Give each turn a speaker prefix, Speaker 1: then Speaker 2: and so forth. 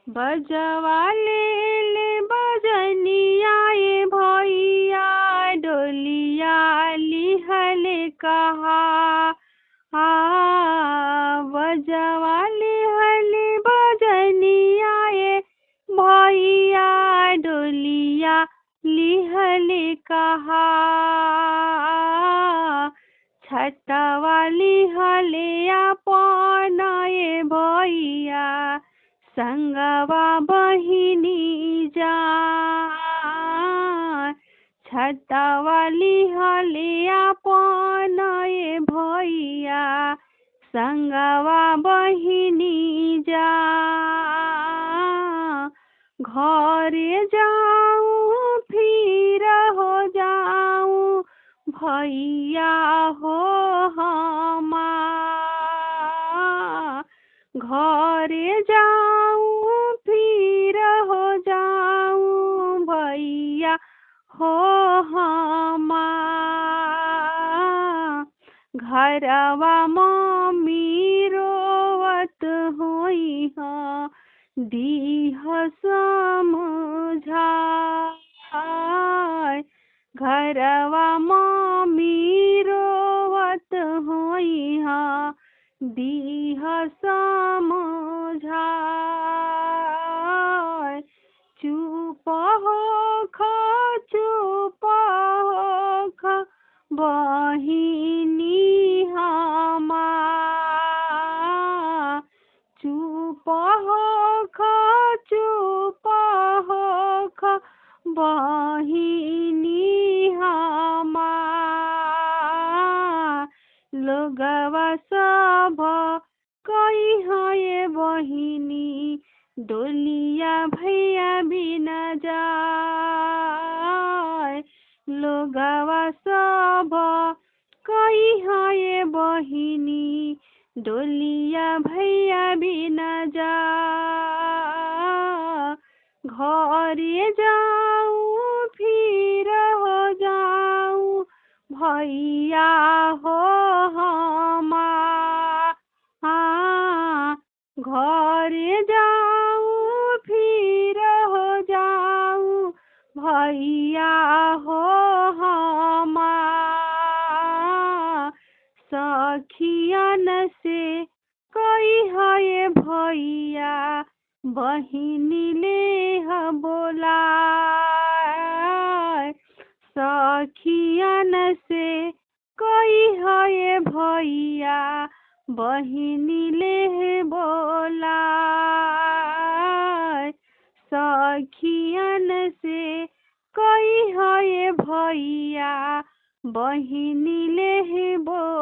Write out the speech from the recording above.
Speaker 1: बजवा ले बजनिया ये भैया डोलिया लिहले कहा। बजवा लिहले बजनिया ये भैया डोलिया लिहले कहा। छतवा लिहले अपन ये भैया संगवा बहिनी जा। छतवा लिहले अपन ये भैया संगवा बहिनी जा। घरे जाऊं फिर हो जाऊं भैया हो हमार। घरे जाऊं फिर हो जाऊं भैया हो हमार। घरवा मम्मी रोवत होई ह दीह समझाय। घरवा मम्मी रोवत होई ह दीह समझाय। चुप होख बहिनी हमार। चुप होख बहिनी हमार। लोगवा सब कही है बहिनी डोलिया भैया बिना जाए। लोगवा सब कही है बहिनी डोलिया भैया बिना जाए। घरे जाऊं फिर हो जाऊं भैया हो हमार। घरे जाऊं फिर हो जाऊं भैया हो हमार। सखियन से कही है भैया बहिनी ले बोलाय। सखियन से कही है भैया बहिनी ले बोलाय। सखियन से कही है भैया बहिनी ले बोलाय।